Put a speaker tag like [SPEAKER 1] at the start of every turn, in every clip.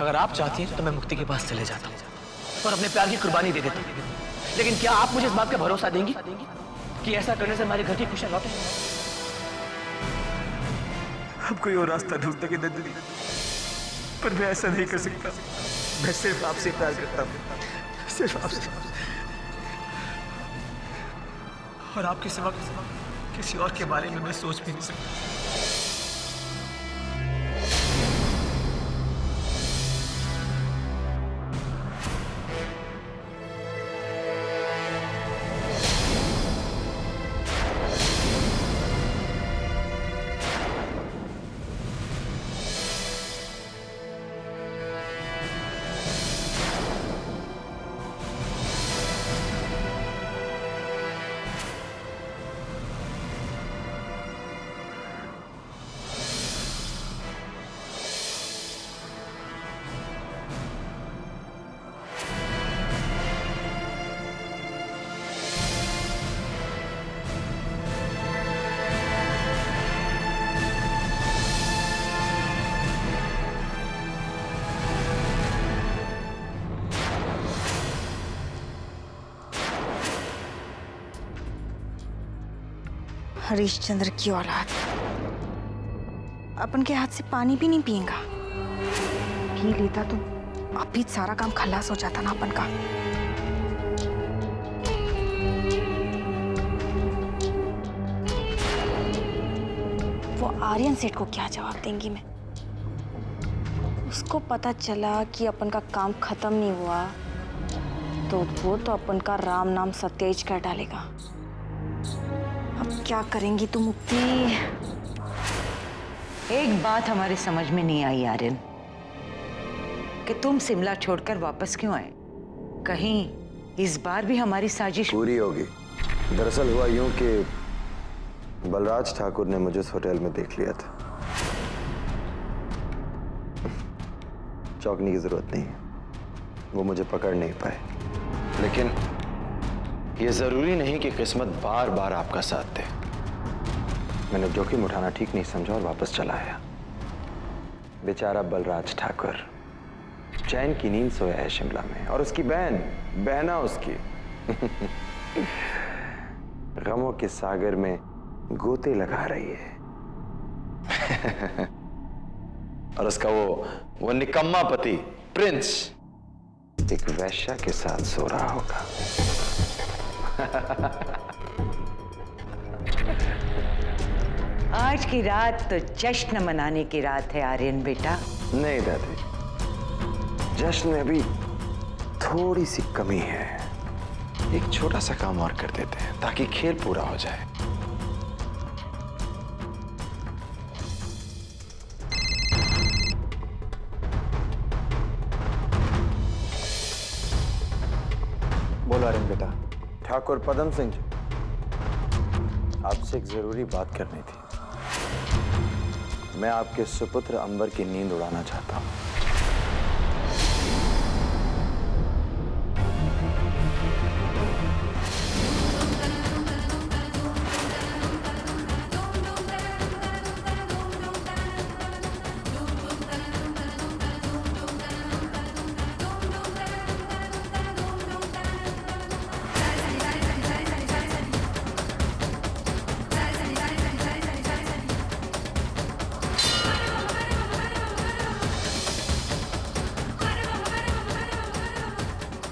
[SPEAKER 1] अगर आप चाहती हैं तो मैं मुक्ति के पास चले जाता हूँ और अपने प्यार की कुर्बानी दे देता हूँ। लेकिन क्या आप मुझे इस बात का भरोसा देंगी कि ऐसा करने से हमारे घर की खुशियां लौटे?
[SPEAKER 2] हम कोई और रास्ता ढूंढते कि नंदिनी, पर मैं ऐसा नहीं कर सकता। मैं सिर्फ आपसे प्यार करता हूँ, सिर्फ आपसे, और आपके सिवा किसी और के बारे में मैं सोच भी नहीं सकता।
[SPEAKER 3] हरीशचंद्र की औलाद अपन के हाथ से पानी भी नहीं पिएगा। पी लेता तो अभी सारा काम खलास हो जाता ना अपन का। वो आर्यन सेठ को क्या जवाब देंगी मैं? उसको पता चला कि अपन का काम खत्म नहीं हुआ तो वो तो अपन का राम नाम सत्याज कर डालेगा। अब क्या करेंगी तुम मुक्ति?
[SPEAKER 4] एक बात हमारे समझ में नहीं आई आर्यन, कि तुम शिमला छोड़कर वापस क्यों आए? कहीं इस बार भी हमारी साजिश
[SPEAKER 5] पूरी होगी। दरअसल हुआ यूं कि बलराज ठाकुर ने मुझे उस होटल में देख लिया था। चौंकने की जरूरत नहीं है, वो मुझे पकड़ नहीं पाए। लेकिन ये जरूरी नहीं कि किस्मत बार बार आपका साथ दे। मैंने जोखिम उठाना ठीक नहीं समझा और वापस चला आया। बेचारा बलराज ठाकुर चैन की नींद सोया है शिमला में, और उसकी बहना उसकी गमों के सागर में गोते लगा रही है। और उसका वो निकम्मा पति प्रिंस एक वैश्या के साथ सो रहा होगा।
[SPEAKER 4] आज की रात तो जश्न मनाने की रात है आर्यन बेटा।
[SPEAKER 5] नहीं दादी, जश्न में अभी थोड़ी सी कमी है। एक छोटा सा काम और कर देते हैं ताकि खेल पूरा हो जाए।
[SPEAKER 2] बोलो आर्यन बेटा।
[SPEAKER 5] ठाकुर पदम सिंह जी, आपसे एक जरूरी बात करनी थी। मैं आपके सुपुत्र अंबर की नींद उड़ाना चाहता हूं।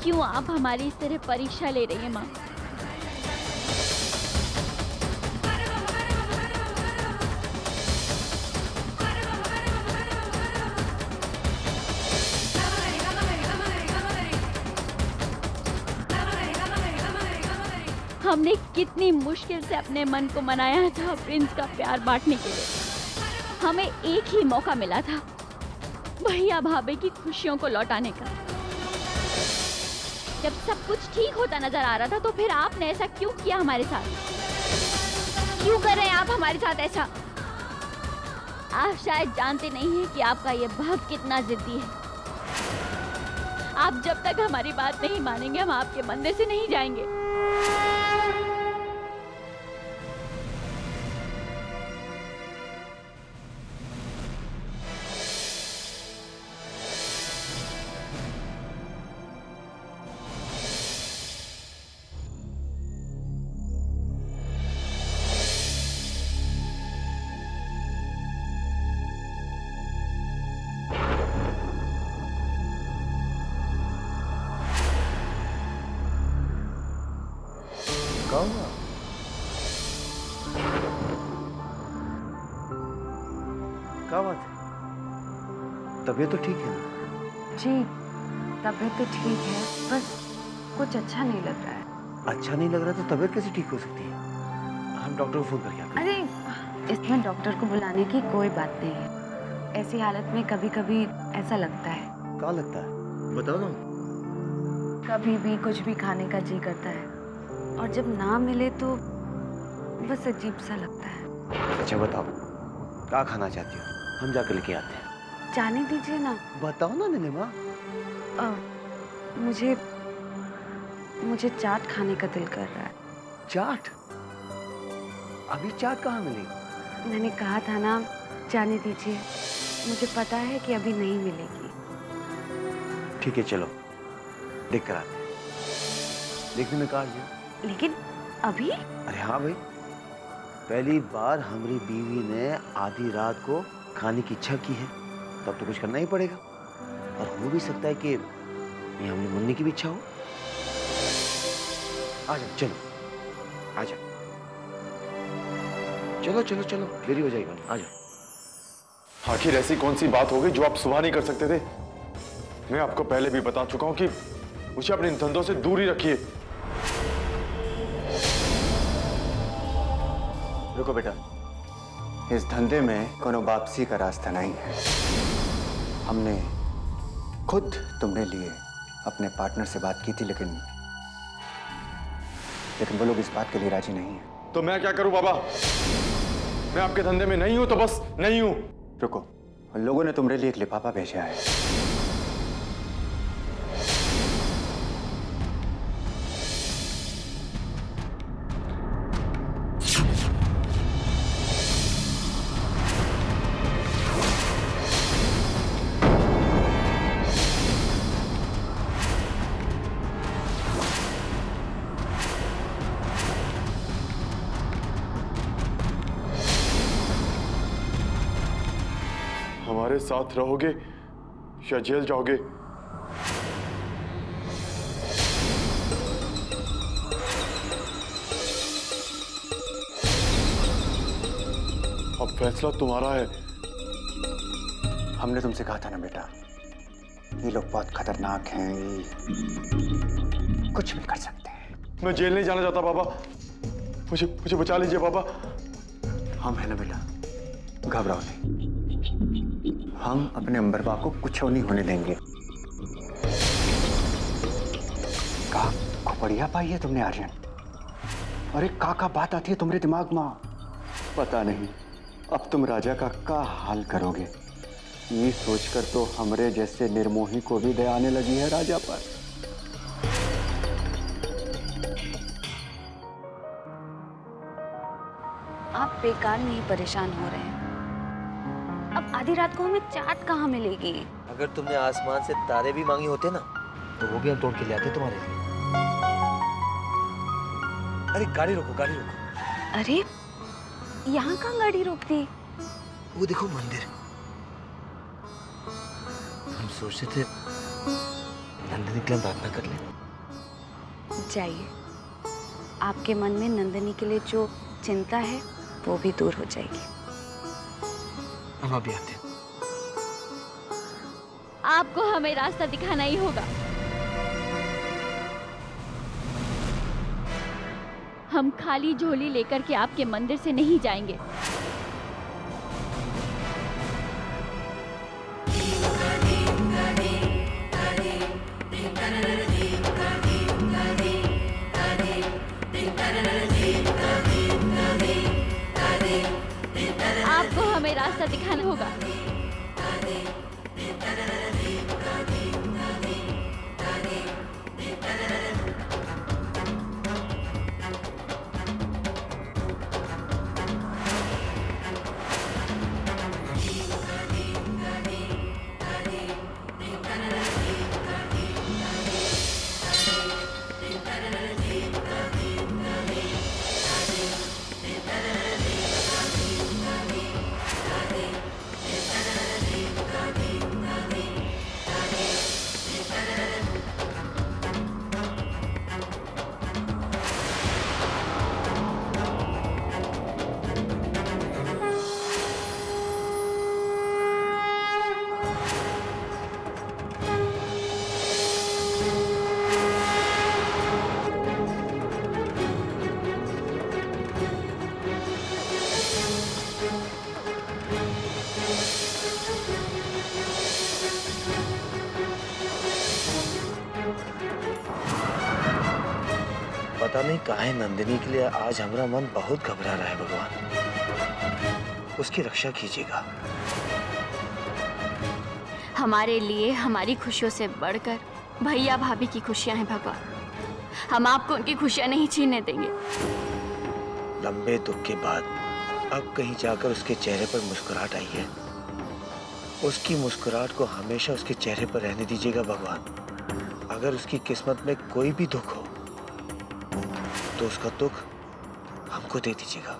[SPEAKER 6] क्यों आप हमारी इस तरह परीक्षा ले रही हैं माँ? हमने कितनी मुश्किल से अपने मन को मनाया था प्रिंस का प्यार बांटने के लिए। हमें एक ही मौका मिला था भैया भाभी की खुशियों को लौटाने का। जब सब कुछ ठीक होता नजर आ रहा था तो फिर आपने ऐसा क्यों किया हमारे साथ? क्यों कर रहे हैं आप हमारे साथ ऐसा? आप शायद जानते नहीं हैं कि आपका ये भाग कितना जिद्दी है। आप जब तक हमारी बात नहीं मानेंगे हम आपके मंदिर से नहीं जाएंगे।
[SPEAKER 5] क्या बात है? तबीयत तो ठीक है ना?
[SPEAKER 7] जी तबीयत तो ठीक है, बस कुछ अच्छा नहीं लग रहा है।
[SPEAKER 5] अच्छा नहीं लग रहा तो तबीयत कैसे ठीक हो सकती है? हम डॉक्टर को फोन करके आते हैं।
[SPEAKER 7] अरे इसमें डॉक्टर को बुलाने की कोई बात नहीं है। ऐसी हालत में कभी कभी ऐसा लगता है।
[SPEAKER 5] क्या लगता है? बताओ ना।
[SPEAKER 7] कभी भी कुछ भी खाने का जी करता है और जब ना मिले तो बस अजीब सा लगता है।
[SPEAKER 5] अच्छा बताओ, क्या खाना चाहती हो? हम जाकर लेके आते हैं।
[SPEAKER 7] जाने दीजिए ना।
[SPEAKER 5] बताओ ना नीलिमा।
[SPEAKER 7] मुझे चाट खाने का दिल कर रहा है।
[SPEAKER 5] चाट? अभी चाट कहाँ मिलेगी?
[SPEAKER 7] मैंने कहा था ना, जाने दीजिए। मुझे पता है कि अभी नहीं मिलेगी।
[SPEAKER 5] ठीक है चलो देख कर आते हैं। देखने में कार जी।
[SPEAKER 7] लेकिन अभी?
[SPEAKER 5] अरे हाँ भाई, पहली बार हमारी बीवी ने आधी रात को खाने की इच्छा की है, तब तो कुछ करना ही पड़ेगा। और हो भी सकता है कि ये हमारी मुन्नी की भी इच्छा हो। आ जाओ, चलो आ जाओ, चलो चलो चलो, देरी हो जाएगी। आ जाओ।
[SPEAKER 8] आखिर ऐसी कौन सी बात हो गई जो आप सुबह नहीं कर सकते थे? मैं आपको पहले भी बता चुका हूं कि मुझे अपने इन धंधों से दूर ही रखिए।
[SPEAKER 9] रुको बेटा, इस धंधे में कोनो वापसी का रास्ता नहीं है। हमने खुद तुमने लिए अपने पार्टनर से बात की थी, लेकिन वो लोग इस बात के लिए राजी नहीं है।
[SPEAKER 8] तो मैं क्या करूं बाबा? मैं आपके धंधे में नहीं हूं तो बस नहीं हूं।
[SPEAKER 9] रुको, लोगों ने तुम्हारे लिए एक लिफाफा भेजा है।
[SPEAKER 8] हमारे साथ रहोगे या जेल जाओगे? अब फैसला तुम्हारा है।
[SPEAKER 9] हमने तुमसे कहा था ना बेटा, ये लोग बहुत खतरनाक हैं, ये कुछ भी कर सकते हैं।
[SPEAKER 8] मैं जेल नहीं जाना चाहता बाबा, मुझे बचा लीजिए बाबा।
[SPEAKER 9] हम है ना बेटा, घबराओ नहीं। हम अपने अंबरबा को कुछ नहीं होने देंगे। का खोपड़िया पाई है तुमने आर्यन? अरे का बात आती है तुम्हारे दिमाग में? पता नहीं अब तुम राजा का हाल करोगे। ये सोचकर तो हमरे जैसे निर्मोही को भी दया आने लगी है राजा पर।
[SPEAKER 7] आप बेकार में ही परेशान हो रहे हैं। अब आधी रात को हमें चाट कहाँ मिलेगी?
[SPEAKER 1] अगर तुमने आसमान से तारे भी मांगे होते ना, तो वो भी हम तोड़ के ले आते तुम्हारे लिए। अरे गाड़ी रोको, गाड़ी रोको।
[SPEAKER 7] अरे यहाँ कहाँ गाड़ी रोक दी?
[SPEAKER 1] वो देखो मंदिर। हम सोचते थे नंदिनी के लिए प्रार्थना कर ले।
[SPEAKER 7] जाइए, आपके मन में नंदिनी के लिए जो चिंता है वो भी दूर हो जाएगी।
[SPEAKER 1] हम अभी आते हैं।
[SPEAKER 6] आपको हमें रास्ता दिखाना ही होगा। हम खाली झोली लेकर के आपके मंदिर से नहीं जाएंगे। आपको हमें रास्ता दिखाना होगा।
[SPEAKER 5] पता नहीं काहे नंदिनी के लिए आज हमारा मन बहुत घबरा रहा है भगवान। उसकी रक्षा कीजिएगा।
[SPEAKER 6] हमारे लिए हमारी खुशियों से बढ़कर भैया भाभी की खुशियां हैं भगवान। हम आपको उनकी खुशियां नहीं छीनने देंगे।
[SPEAKER 5] लंबे दुख के बाद अब कहीं जाकर उसके चेहरे पर मुस्कुराहट आई है। उसकी मुस्कुराहट को हमेशा उसके चेहरे पर रहने दीजिएगा भगवान। अगर उसकी किस्मत में कोई भी दुख हो तो उसका दुख हमको दे दीजिएगा,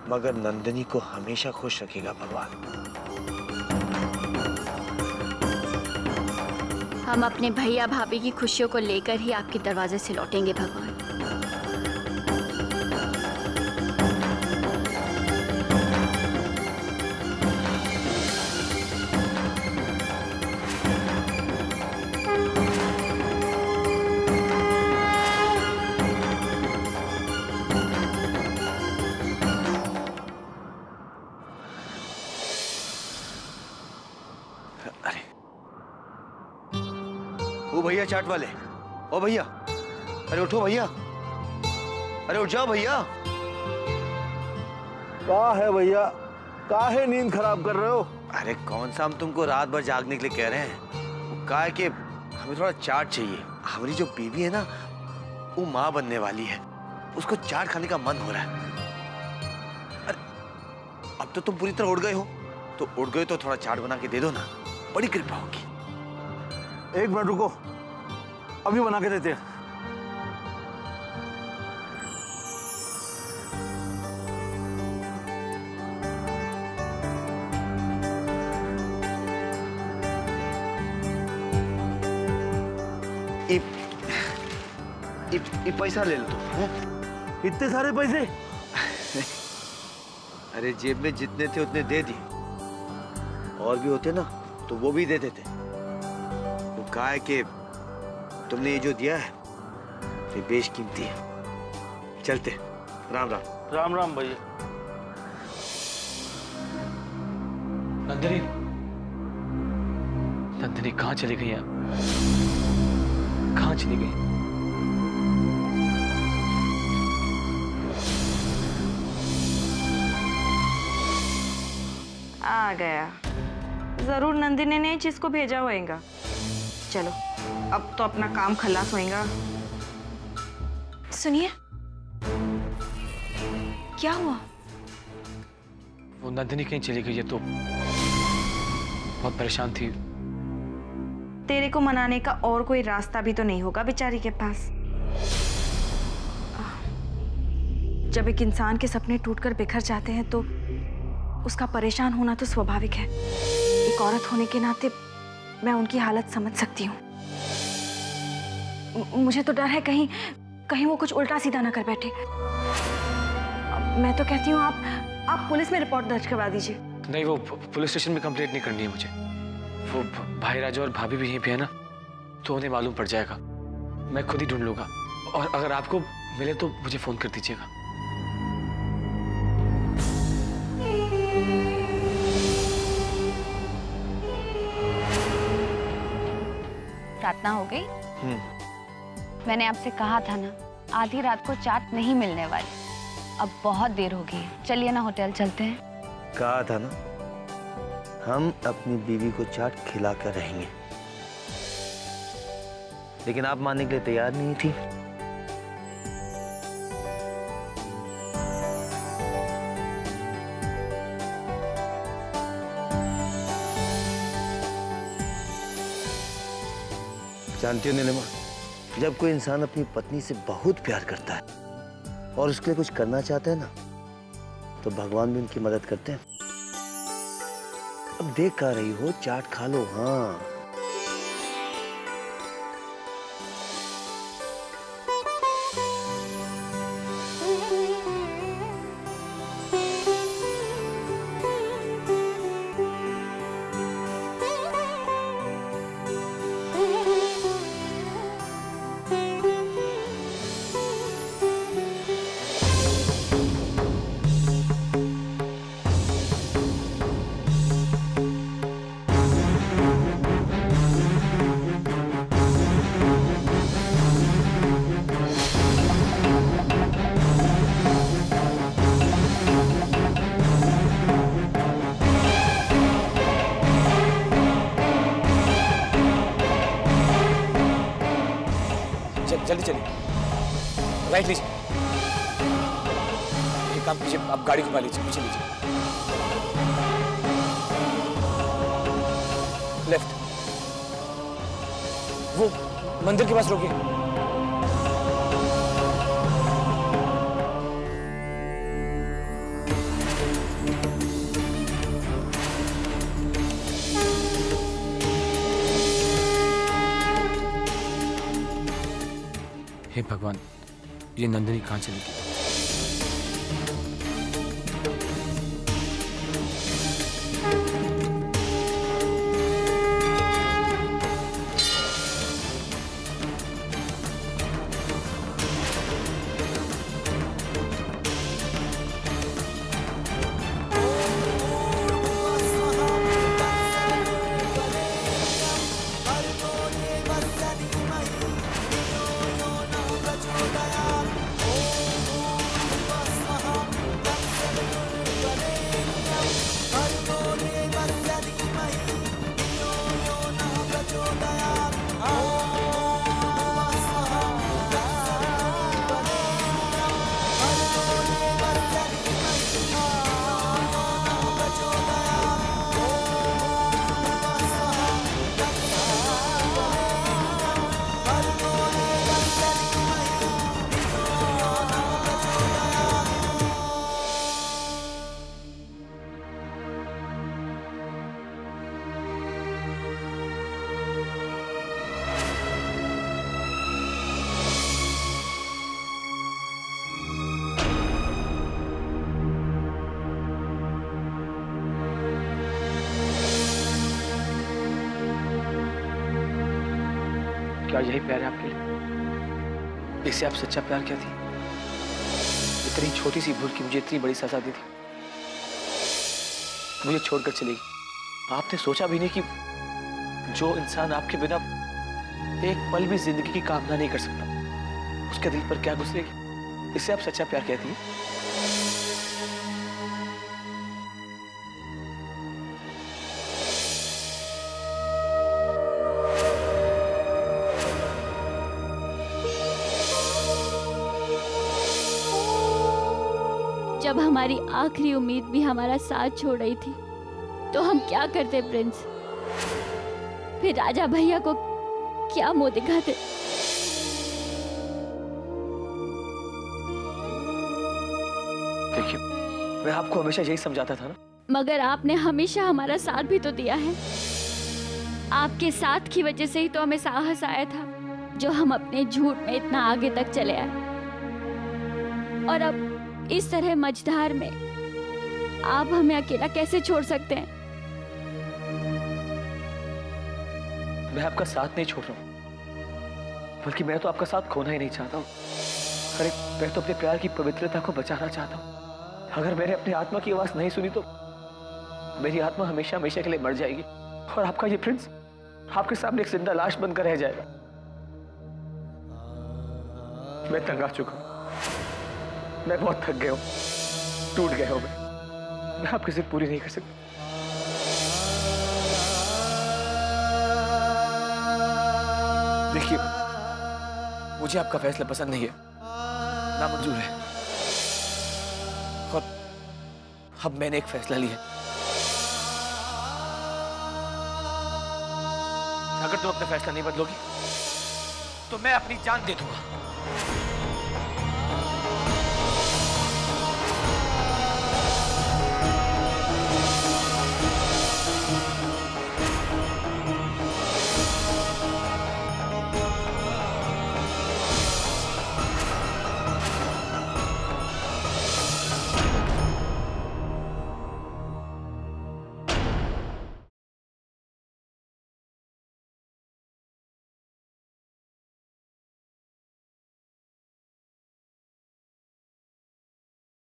[SPEAKER 5] मगर नंदिनी को हमेशा खुश रखिएगा भगवान।
[SPEAKER 6] हम अपने भैया भाभी की खुशियों को लेकर ही आपके दरवाजे से लौटेंगे भगवान।
[SPEAKER 5] ओ भैया चाट वाले, ओ भैया, अरे उठो भैया, अरे उठ जाओ भैया।
[SPEAKER 10] क्या है भैया, काहे नींद खराब कर रहे हो?
[SPEAKER 5] अरे कौन सा हम तुमको रात भर जागने के लिए कह रहे हैं। वो क्या है कि हमें थोड़ा चाट चाहिए। हमारी जो बीवी है ना, वो माँ बनने वाली है, उसको चाट खाने का मन हो रहा है। अरे अब तो तुम पूरी तरह उड़ गए हो, तो उड़ गए तो थोड़ा चाट बना के दे दो ना, बड़ी कृपा होगी।
[SPEAKER 10] एक मिनट रुको, अभी बना के देते हैं।
[SPEAKER 5] पैसा ले लो तुम।
[SPEAKER 10] इतने सारे पैसे?
[SPEAKER 5] अरे जेब में जितने थे उतने दे दिए, और भी होते ना तो वो भी दे देते। वो कहा है कि तुमने ये जो दिया है ये बेशकीमती है। चलते, राम राम।
[SPEAKER 10] राम राम भैया।
[SPEAKER 1] नंदिनी, नंदिनी कहाँ चली गई? कहाँ चली गई?
[SPEAKER 3] आ गया। जरूर नंदिनी ने चीज को भेजा होएगा। चलो अब तो अपना काम खलास होएगा। सुनिए, क्या हुआ?
[SPEAKER 1] वो नंदिनी कहीं चली गई है तो बहुत परेशान थी।
[SPEAKER 3] तेरे को मनाने का और कोई रास्ता भी तो नहीं होगा बेचारी के पास। जब एक इंसान के सपने टूटकर बिखर जाते हैं तो उसका परेशान होना तो स्वाभाविक है। एक औरत होने के नाते मैं उनकी हालत समझ सकती हूँ। मुझे तो डर है कहीं वो कुछ उल्टा सीधा ना कर बैठे। मैं तो कहती हूँ आप पुलिस में रिपोर्ट दर्ज करवा दीजिए।
[SPEAKER 1] नहीं, वो पुलिस स्टेशन में कंप्लेंट नहीं करनी है मुझे। वो भाई राजू और भाभी भी यहीं पे है ना, तो उन्हें मालूम पड़ जाएगा। मैं खुद ही ढूंढ लूंगा, और अगर आपको मिले तो मुझे फोन कर दीजिएगा।
[SPEAKER 7] प्रार्थना हो गई? मैंने आपसे कहा था ना, आधी रात को चाट नहीं मिलने वाली। अब बहुत देर हो गई है, चलिए ना होटल चलते हैं।
[SPEAKER 5] कहा था ना, हम अपनी बीवी को चाट खिलाकर रहेंगे, लेकिन आप मानने के लिए तैयार नहीं थी। जानती हो नीलिमा, जब कोई इंसान अपनी पत्नी से बहुत प्यार करता है और उसके लिए कुछ करना चाहता है ना, तो भगवान भी उनकी मदद करते हैं। अब देख कर रही हो, चाट खा लो। हाँ,
[SPEAKER 1] जल्दी चलिए। राइट लीजिए, एक काम कीजिए, आप गाड़ी घुमा लीजिए, पीछे लीजिए। लेफ्ट, वो मंदिर के पास रोकिए। हे भगवान, ये नंदिनी कहाँ चली गई? क्या यही प्यार है आपके लिए? इससे आप सच्चा प्यार क्या थी? इतनी छोटी सी भूल की मुझे इतनी बड़ी सजा दी थी, मुझे छोड़कर चली गई। आपने सोचा भी नहीं कि जो इंसान आपके बिना एक पल भी जिंदगी की कामना नहीं कर सकता, उसके दिल पर क्या गुजरेगी? इससे आप सच्चा प्यार कहती हैं?
[SPEAKER 6] जब हमारी आखिरी उम्मीद भी हमारा साथ छोड़ रही थी तो हम क्या करते प्रिंस? फिर राजा भैया को क्या मुंह दिखाते?
[SPEAKER 1] देखिए, मैं आपको हमेशा यही समझाता था ना।
[SPEAKER 6] मगर आपने हमेशा हमारा साथ भी तो दिया है। आपके साथ की वजह से ही तो हमें साहस आया था, जो हम अपने झूठ में इतना आगे तक चले आए। और अब इस तरह मझधार में आप हमें अकेला कैसे छोड़ सकते हैं?
[SPEAKER 1] मैं आपका साथ नहीं छोड़ रहा हूं, बल्कि मैं तो आपका साथ खोना ही नहीं चाहता हूं। अरे, मैं तो अपने प्यार की पवित्रता को बचाना चाहता हूं। अगर मैंने अपनी आत्मा की आवाज नहीं सुनी तो मेरी आत्मा हमेशा हमेशा के लिए मर जाएगी, और आपका ये प्रिंस आपके सामने एक जिंदा लाश बनकर रह जाएगा। मैं तंग आ चुका हूं, मैं बहुत थक गया हूं, टूट गया हूं। मैं आपकी जिद पूरी नहीं कर सकता। देखिए, मुझे आपका फैसला पसंद नहीं है, नामंजूर है। और अब मैंने एक फैसला लिया। अगर तुम अपना फैसला नहीं बदलोगी तो मैं अपनी जान दे दूंगा।